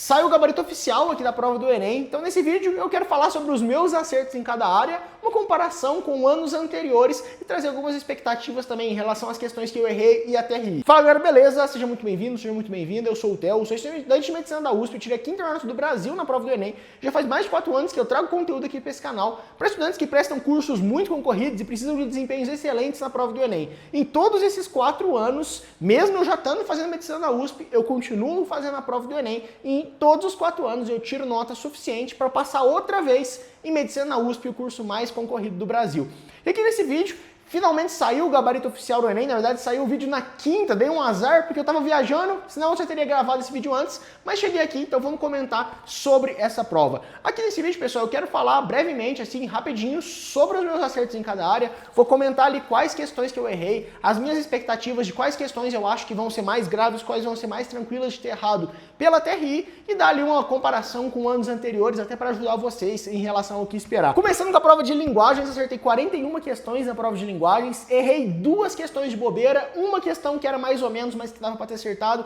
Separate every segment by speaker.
Speaker 1: Saiu o gabarito oficial aqui da prova do Enem, então nesse vídeo eu quero falar sobre os meus acertos em cada área, uma comparação com anos anteriores e trazer algumas expectativas também em relação às questões que eu errei e até ri. Fala galera, beleza? Seja muito bem-vindo, seja muito bem-vinda, eu sou o Theo, sou estudante de medicina da USP, eu tirei a quinta nota do Brasil na prova do Enem, já faz mais de 4 anos que eu trago conteúdo aqui para esse canal, para estudantes que prestam cursos muito concorridos e precisam de desempenhos excelentes na prova do Enem. Em todos esses 4 anos, mesmo eu já estando fazendo medicina da USP, eu continuo fazendo a prova do Enem e em todos os 4 anos eu tiro nota suficiente para passar outra vez em medicina na USP, o curso mais concorrido do Brasil. E aqui nesse vídeo, finalmente saiu o gabarito oficial do Enem, na verdade saiu o vídeo na quinta, dei um azar porque eu tava viajando, senão eu já teria gravado esse vídeo antes, mas cheguei aqui, então vamos comentar sobre essa prova. Aqui nesse vídeo, pessoal, eu quero falar brevemente, assim, rapidinho, sobre os meus acertos em cada área, vou comentar ali quais questões que eu errei, as minhas expectativas de quais questões eu acho que vão ser mais graves, quais vão ser mais tranquilas de ter errado pela TRI, e dar ali uma comparação com anos anteriores, até para ajudar vocês em relação ao que esperar. Começando com a prova de linguagens, acertei 41 questões na prova de linguagens, errei 2 questões de bobeira, uma questão que era mais ou menos, mas que dava para ter acertado.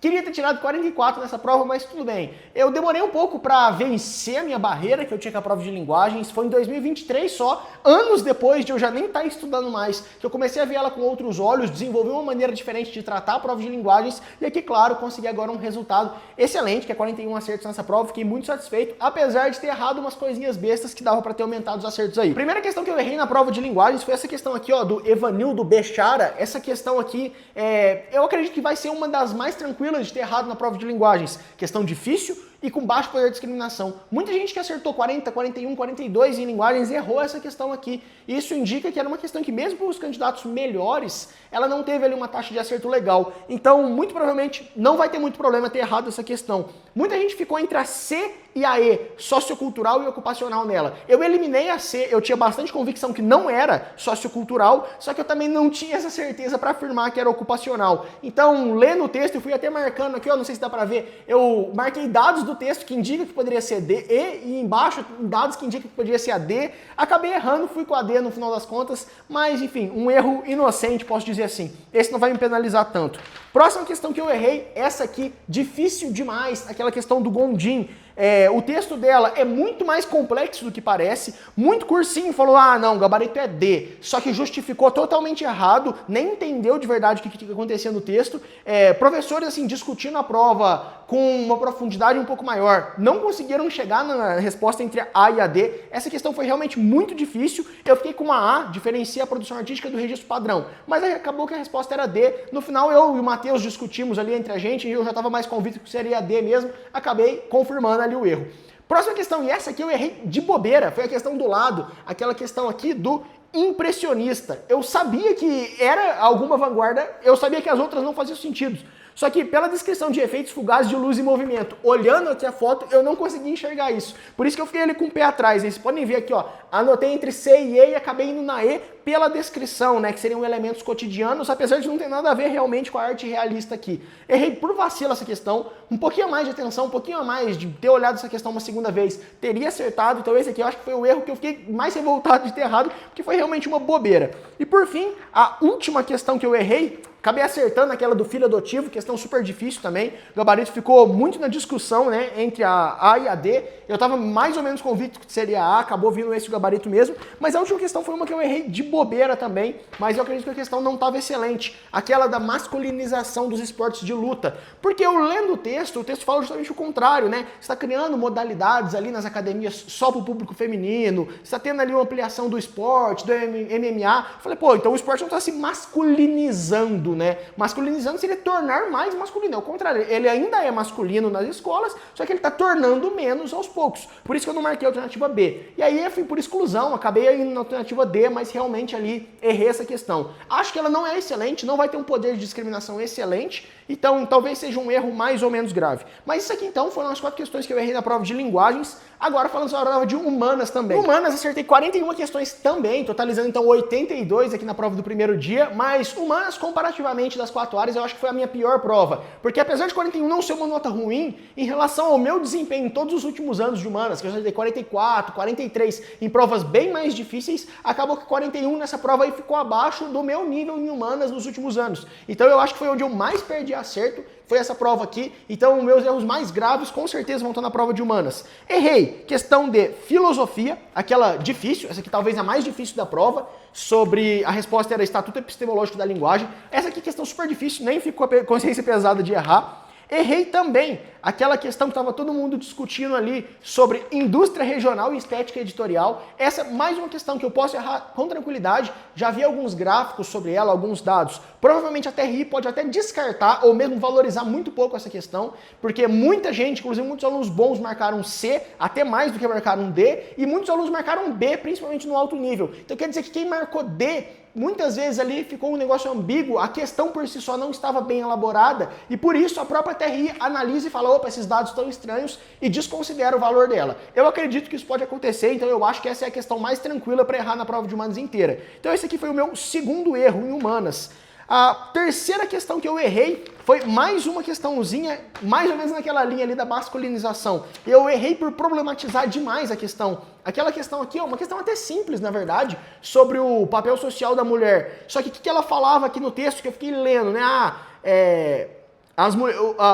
Speaker 1: Queria ter tirado 44 nessa prova, mas tudo bem. Eu demorei um pouco para vencer a minha barreira que eu tinha com a prova de linguagens. Foi em 2023 só, anos depois de eu já nem estar estudando mais, que eu comecei a ver ela com outros olhos, desenvolvi uma maneira diferente de tratar a prova de linguagens e aqui, claro, consegui agora um resultado excelente, que é 41 acertos nessa prova. Fiquei muito satisfeito, apesar de ter errado umas coisinhas bestas que dava para ter aumentado os acertos aí. Primeira questão que eu errei na prova de linguagens foi essa questão aqui, ó, do Evanildo Bechara. Essa questão aqui, eu acredito que vai ser uma das mais tranquilas de ter errado na prova de linguagens. Questão difícil e com baixo poder de discriminação. Muita gente que acertou 40, 41, 42 em linguagens errou essa questão aqui. Isso indica que era uma questão que mesmo para os candidatos melhores, ela não teve ali uma taxa de acerto legal. Então, muito provavelmente, não vai ter muito problema ter errado essa questão. Muita gente ficou entre a C e a E, sociocultural e ocupacional nela. Eu eliminei a C, eu tinha bastante convicção que não era sociocultural, só que eu também não tinha essa certeza para afirmar que era ocupacional. Então, lendo o texto, eu fui até marcando aqui, ó, não sei se dá para ver, eu marquei dados do texto que indica que poderia ser D, e embaixo dados que indicam que poderia ser a D. Acabei errando, fui com a D no final das contas, mas enfim, um erro inocente, posso dizer assim. Esse não vai me penalizar tanto. Próxima questão que eu errei, essa aqui, difícil demais, aquela questão do Gondim. O texto dela é muito mais complexo do que parece, muito cursinho, falou, ah não, o gabarito é D, só que justificou totalmente errado, nem entendeu de verdade o que acontecia no texto. Professores assim, discutindo a prova com uma profundidade um pouco maior, não conseguiram chegar na resposta entre a A e a D. Essa questão foi realmente muito difícil, eu fiquei com uma A, diferencia a produção artística do registro padrão, mas aí acabou que a resposta era D. No final eu e o Matheus discutimos ali entre a gente, e eu já estava mais convicto que seria D mesmo, acabei confirmando ali o erro. Próxima questão, e essa aqui eu errei de bobeira, foi a questão do lado, aquela questão aqui do impressionista. Eu sabia que era alguma vanguarda, eu sabia que as outras não faziam sentido. Só que pela descrição de efeitos fugazes de luz e movimento, olhando aqui a foto, eu não consegui enxergar isso. Por isso que eu fiquei ali com o pé atrás, né? Vocês podem ver aqui, ó, anotei entre C e E e acabei indo na E pela descrição, né? Que seriam elementos cotidianos, apesar de não ter nada a ver realmente com a arte realista aqui. Errei por vacilo essa questão, um pouquinho a mais de atenção, um pouquinho a mais de ter olhado essa questão uma segunda vez, teria acertado. Então esse aqui eu acho que foi o erro que eu fiquei mais revoltado de ter errado, porque foi realmente uma bobeira. E por fim, a última questão que eu errei, acabei acertando aquela do filho adotivo, questão super difícil também. O gabarito ficou muito na discussão, né, entre a A e a D. Eu estava mais ou menos convicto que seria a A, acabou vindo esse gabarito mesmo. Mas a última questão foi uma que eu errei de bobeira também, mas eu acredito que a questão não estava excelente. Aquela da masculinização dos esportes de luta. Porque eu lendo o texto fala justamente o contrário, né? Você está criando modalidades ali nas academias só para o público feminino, você está tendo ali uma ampliação do esporte, do MMA. Eu falei, pô, então o esporte não está se masculinizando, né? Masculinizando seria tornar mais masculino. Ao contrário, ele ainda é masculino nas escolas, só que ele está tornando menos aos poucos. Por isso que eu não marquei a alternativa B. E aí eu fui por exclusão, acabei indo na alternativa D, mas realmente ali errei essa questão. Acho que ela não é excelente, não vai ter um poder de discriminação excelente, então talvez seja um erro mais ou menos grave. Mas isso aqui então foram as 4 questões que eu errei na prova de linguagens. Agora falando sobre a prova de humanas também. Humanas acertei 41 questões também, totalizando então 82 aqui na prova do primeiro dia, mas humanas comparativamente das 4 áreas eu acho que foi a minha pior prova, porque apesar de 41 não ser uma nota ruim, em relação ao meu desempenho em todos os últimos anos de humanas, que eu acertei 44, 43 em provas bem mais difíceis, acabou que 41 nessa prova aí ficou abaixo do meu nível em humanas nos últimos anos. Então eu acho que foi onde eu mais perdi acerto, foi essa prova aqui, então meus erros mais graves com certeza vão estar na prova de humanas. Errei questão de filosofia, aquela difícil, essa aqui talvez a mais difícil da prova, sobre a resposta era Estatuto Epistemológico da Linguagem. Essa aqui é questão super difícil, nem fico com a consciência pesada de errar. Errei também aquela questão que estava todo mundo discutindo ali sobre indústria regional e estética editorial. Essa é mais uma questão que eu posso errar com tranquilidade. Já vi alguns gráficos sobre ela, alguns dados. Provavelmente a TRI pode até descartar ou mesmo valorizar muito pouco essa questão, porque muita gente, inclusive muitos alunos bons, marcaram C, até mais do que marcaram D, e muitos alunos marcaram B, principalmente no alto nível. Então quer dizer que quem marcou D, muitas vezes ali ficou um negócio ambíguo, a questão por si só não estava bem elaborada, e por isso a própria TRI analisa e fala, opa, esses dados estão estranhos, e desconsidera o valor dela. Eu acredito que isso pode acontecer, então eu acho que essa é a questão mais tranquila para errar na prova de humanas inteira. Então esse aqui foi o meu segundo erro em humanas. A terceira questão que eu errei foi mais uma questãozinha, mais ou menos naquela linha ali da masculinização. Eu errei por problematizar demais a questão. Aquela questão aqui é uma questão até simples, na verdade, sobre o papel social da mulher. Só que o que ela falava aqui no texto que eu fiquei lendo, né?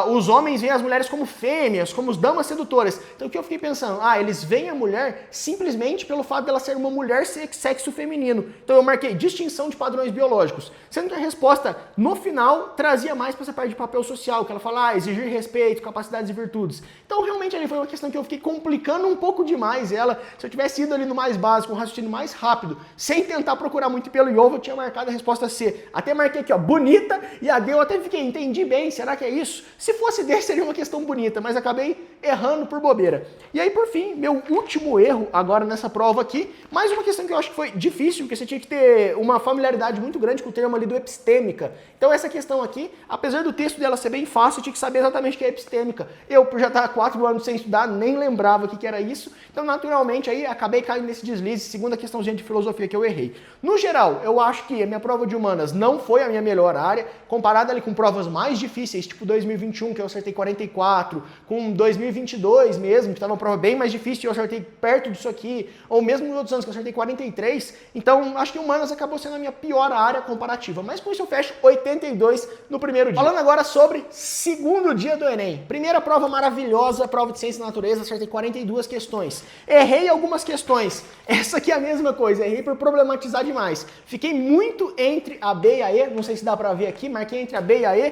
Speaker 1: Os homens veem as mulheres como fêmeas, como damas sedutoras. Então o que eu fiquei pensando? Eles veem a mulher simplesmente pelo fato dela ser uma mulher sexo feminino. Então eu marquei distinção de padrões biológicos. Sendo que a resposta, no final, trazia mais para essa parte de papel social, que ela fala, exigir respeito, capacidades e virtudes. Então realmente ali foi uma questão que eu fiquei complicando um pouco demais ela. Se eu tivesse ido ali no mais básico, um raciocínio mais rápido, sem tentar procurar muito pelo ovo, eu tinha marcado a resposta C. Até marquei aqui, ó, bonita, e a D eu até fiquei, entendi bem, será que é isso? Se fosse D, seria uma questão bonita, mas acabei errando por bobeira. E aí, por fim, meu último erro agora nessa prova aqui, mais uma questão que eu acho que foi difícil, porque você tinha que ter uma familiaridade muito grande com o termo ali do epistêmica. Então essa questão aqui, apesar do texto dela ser bem fácil, eu tinha que saber exatamente o que é epistêmica. Eu, por já estar 4 anos sem estudar, nem lembrava o que era isso, então naturalmente aí acabei caindo nesse deslize, segunda questãozinha de filosofia que eu errei. No geral, eu acho que a minha prova de humanas não foi a minha melhor área, comparada ali com provas mais difíceis, tipo 2021, que eu acertei 44, com 2022 mesmo, que estava uma prova bem mais difícil e eu acertei perto disso aqui, ou mesmo nos outros anos que eu acertei 43, então acho que humanas acabou sendo a minha pior área comparativa, mas com isso eu fecho 82 no primeiro dia. Falando agora sobre segundo dia do Enem. Primeira prova maravilhosa, prova de ciência e natureza, acertei 42 questões. Errei algumas questões, essa aqui é a mesma coisa, errei por problematizar demais. Fiquei muito entre a B e a E, não sei se dá pra ver aqui, marquei entre a B e a E,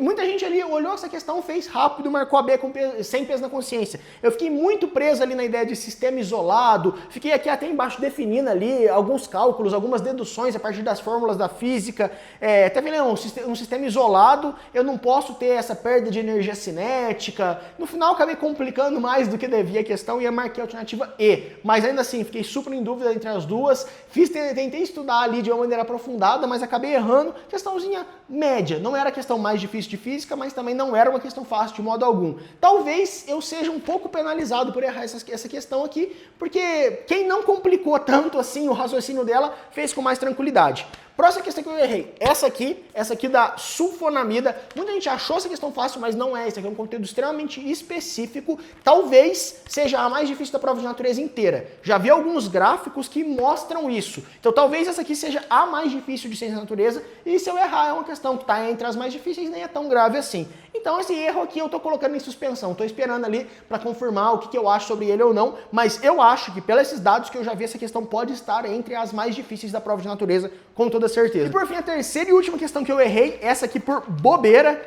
Speaker 1: muita gente ali olhou essa questão, fez rápido, marcou a B sem peso na consciência. Eu fiquei muito preso ali na ideia de sistema isolado, fiquei aqui até embaixo definindo ali alguns cálculos, algumas deduções a partir das fórmulas da física. Até vendo um sistema isolado, eu não posso ter essa perda de energia cinética. No final acabei complicando mais do que devia a questão e eu marquei a alternativa E. Mas ainda assim, fiquei super em dúvida entre as duas. Tentei estudar ali de uma maneira aprofundada, mas acabei errando. Questãozinha média. Não era a questão mais difícil de física, mas também não era uma questão fácil de modo algum. Talvez eu seja um pouco penalizado por errar essa questão aqui, porque quem não complicou tanto assim o raciocínio dela fez com mais tranquilidade. Próxima questão que eu errei, essa aqui da sulfonamida. Muita gente achou essa questão fácil, mas não é. Isso aqui é um conteúdo extremamente específico. Talvez seja a mais difícil da prova de natureza inteira. Já vi alguns gráficos que mostram isso. Então talvez essa aqui seja a mais difícil de ciência da natureza. E se eu errar é uma questão que está entre as mais difíceis, nem é tão grave assim. Então esse erro aqui eu estou colocando em suspensão. Estou esperando ali para confirmar o que eu acho sobre ele ou não. Mas eu acho que pelos dados que eu já vi, essa questão pode estar entre as mais difíceis da prova de natureza, com toda certeza. E por fim, a terceira e última questão que eu errei, essa aqui por bobeira,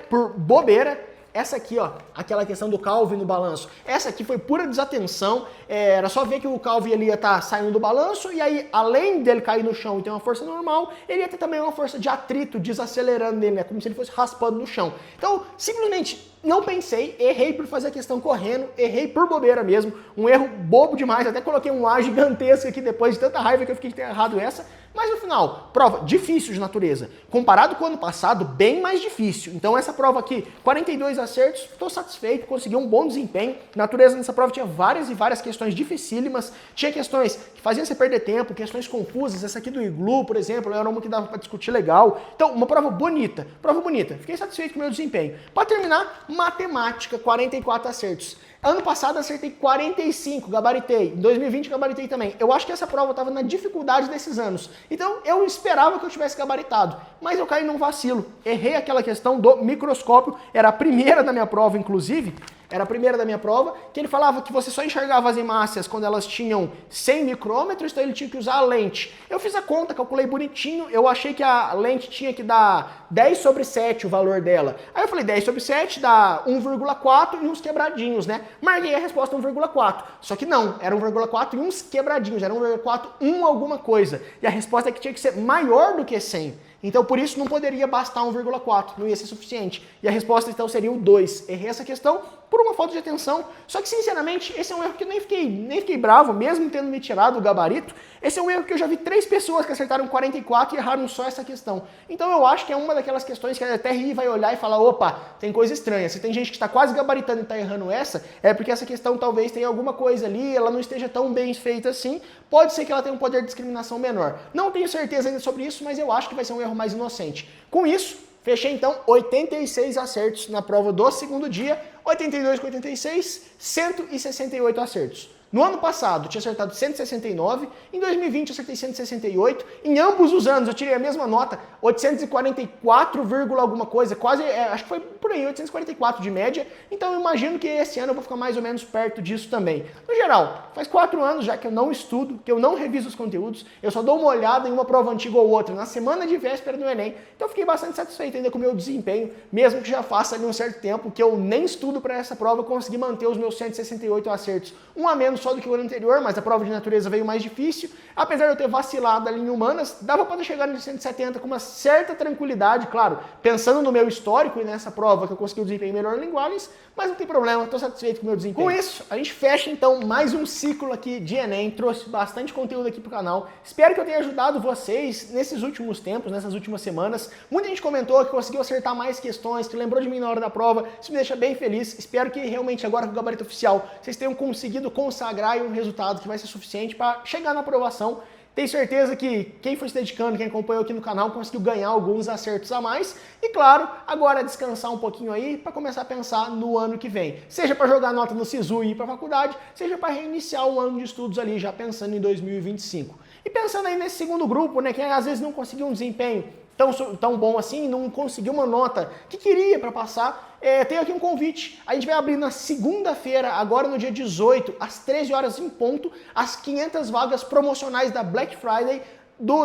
Speaker 1: essa aqui, ó, aquela questão do Calvin no balanço. Essa aqui foi pura desatenção, era só ver que o Calvin ele ia estar saindo do balanço e aí, além dele cair no chão e ter uma força normal, ele ia ter também uma força de atrito desacelerando nele, né, como se ele fosse raspando no chão. Então, simplesmente não pensei, errei por fazer a questão correndo, errei por bobeira mesmo, um erro bobo demais, até coloquei um A gigantesco aqui depois de tanta raiva que eu fiquei de ter errado essa, mas no final, prova difícil de natureza. Comparado com o ano passado, bem mais difícil. Então essa prova aqui, 42 acertos, estou satisfeito, consegui um bom desempenho. Natureza nessa prova tinha várias e várias questões dificílimas, tinha questões que faziam você perder tempo, questões confusas, essa aqui do iglu, por exemplo, era uma que dava para discutir legal. Então, uma prova bonita, fiquei satisfeito com o meu desempenho. Para terminar, matemática, 44 acertos. Ano passado acertei 45, gabaritei. Em 2020 gabaritei também. Eu acho que essa prova estava na dificuldade desses anos. Então eu esperava que eu tivesse gabaritado, mas eu caí num vacilo. Errei aquela questão do microscópio, era a primeira da minha prova, inclusive. Era a primeira da minha prova, que ele falava que você só enxergava as hemácias quando elas tinham 100 micrômetros, então ele tinha que usar a lente. Eu fiz a conta, calculei bonitinho, eu achei que a lente tinha que dar 10 sobre 7 o valor dela. Aí eu falei, 10 sobre 7 dá 1,4 e uns quebradinhos, né? Marquei a resposta 1,4. Só que não, era 1,4 e uns quebradinhos, era 1,4, 1 alguma coisa. E a resposta é que tinha que ser maior do que 100. Então, por isso, não poderia bastar 1,4, não ia ser suficiente. E a resposta, então, seria o 2. Errei essa questão por uma falta de atenção. Só que, sinceramente, esse é um erro que eu nem fiquei bravo, mesmo tendo me tirado o gabarito. Esse é um erro que eu já vi 3 pessoas que acertaram 44 e erraram só essa questão. Então, eu acho que é uma daquelas questões que até ri vai olhar e falar, opa, tem coisa estranha. Se tem gente que está quase gabaritando e está errando essa, é porque essa questão talvez tenha alguma coisa ali, ela não esteja tão bem feita assim. Pode ser que ela tenha um poder de discriminação menor. Não tenho certeza ainda sobre isso, mas eu acho que vai ser um erro mais inocente. Com isso, fechei então 86 acertos na prova do segundo dia, 82 com 86, 168 acertos. No ano passado, eu tinha acertado 169, em 2020 eu acertei 168, em ambos os anos eu tirei a mesma nota, 844, alguma coisa, quase, acho que foi por aí, 844 de média, então eu imagino que esse ano eu vou ficar mais ou menos perto disso também. No geral, faz 4 anos já que eu não estudo, que eu não reviso os conteúdos, eu só dou uma olhada em uma prova antiga ou outra, na semana de véspera do Enem, então eu fiquei bastante satisfeito ainda com o meu desempenho, mesmo que já faça ali um certo tempo que eu nem estudo para essa prova, eu consegui manter os meus 168 acertos, um a menos só do que o ano anterior, mas a prova de natureza veio mais difícil. Apesar de eu ter vacilado ali em humanas, dava para chegar em 170 com uma certa tranquilidade, claro, pensando no meu histórico e nessa prova que eu consegui um desempenho melhor em linguagens, mas não tem problema, estou satisfeito com o meu desempenho. Com isso, a gente fecha então mais um ciclo aqui de Enem, trouxe bastante conteúdo aqui pro canal. Espero que eu tenha ajudado vocês nesses últimos tempos, nessas últimas semanas. Muita gente comentou que conseguiu acertar mais questões, que lembrou de mim na hora da prova, isso me deixa bem feliz. Espero que realmente agora com o gabarito oficial vocês tenham conseguido consagrar um resultado que vai ser suficiente para chegar na aprovação. Tenho certeza que quem foi se dedicando, quem acompanhou aqui no canal, conseguiu ganhar alguns acertos a mais. E claro, agora é descansar um pouquinho aí para começar a pensar no ano que vem. Seja para jogar nota no SISU e ir para a faculdade, seja para reiniciar o ano de estudos ali, já pensando em 2025. E pensando aí nesse segundo grupo, né, que às vezes não conseguiu um desempenho tão bom assim, não conseguiu uma nota que queria para passar, tenho aqui um convite. A gente vai abrir na segunda-feira, agora no dia 18, às 13 horas em ponto, as 500 vagas promocionais da Black Friday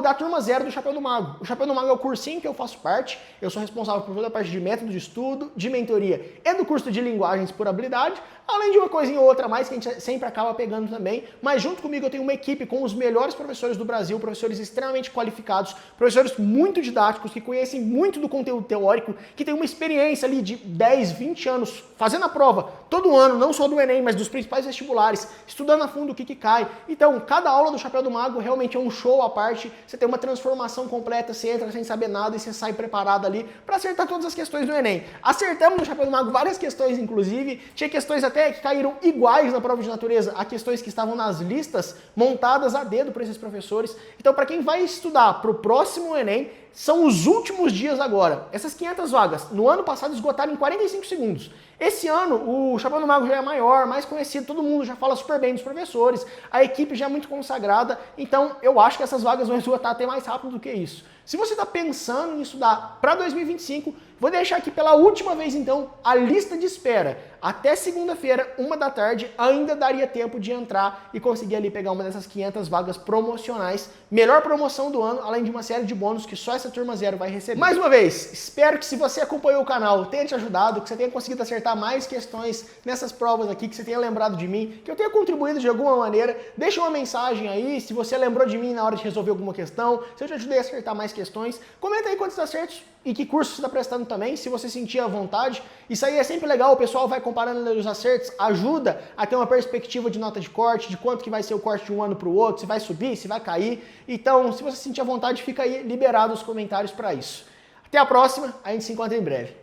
Speaker 1: da turma 0 do Chapéu do Mago. O Chapéu do Mago é o cursinho que eu faço parte, eu sou responsável por toda a parte de método de estudo, de mentoria e do curso de linguagens por habilidade, além de uma coisinha ou outra a mais que a gente sempre acaba pegando também, mas junto comigo eu tenho uma equipe com os melhores professores do Brasil, professores extremamente qualificados, professores muito didáticos, que conhecem muito do conteúdo teórico, que têm uma experiência ali de 10, 20 anos fazendo a prova todo ano, não só do Enem, mas dos principais vestibulares, estudando a fundo o que cai. Então, cada aula do Chapéu do Mago realmente é um show à parte, você tem uma transformação completa, você entra sem saber nada e você sai preparado ali para acertar todas as questões do Enem. Acertamos no Chapéu do Mago várias questões, inclusive, tinha questões até que caíram iguais na prova de natureza a questões que estavam nas listas montadas a dedo por esses professores. Então, para quem vai estudar para o próximo Enem, são os últimos dias agora. Essas 500 vagas, no ano passado, esgotaram em 45 segundos. Esse ano, o Chapéu do Mago já é maior, mais conhecido, todo mundo já fala super bem dos professores, a equipe já é muito consagrada, então eu acho que essas vagas vão esgotar até mais rápido do que isso. Se você está pensando em estudar para 2025, vou deixar aqui pela última vez então a lista de espera. Até segunda-feira, 13h, ainda daria tempo de entrar e conseguir ali pegar uma dessas 500 vagas promocionais. Melhor promoção do ano, além de uma série de bônus que só essa turma 0 vai receber. Mais uma vez, espero que se você acompanhou o canal tenha te ajudado, que você tenha conseguido acertar mais questões nessas provas aqui, que você tenha lembrado de mim, que eu tenha contribuído de alguma maneira. Deixa uma mensagem aí, se você lembrou de mim na hora de resolver alguma questão, se eu te ajudei a acertar mais questões. Comenta aí quantos acertos e que curso você está prestando também, se você sentir à vontade. Isso aí é sempre legal, o pessoal vai comparando os acertos, ajuda a ter uma perspectiva de nota de corte, de quanto que vai ser o corte de um ano para o outro, se vai subir, se vai cair. Então, se você sentir à vontade, fica aí liberado os comentários para isso. Até a próxima, a gente se encontra em breve.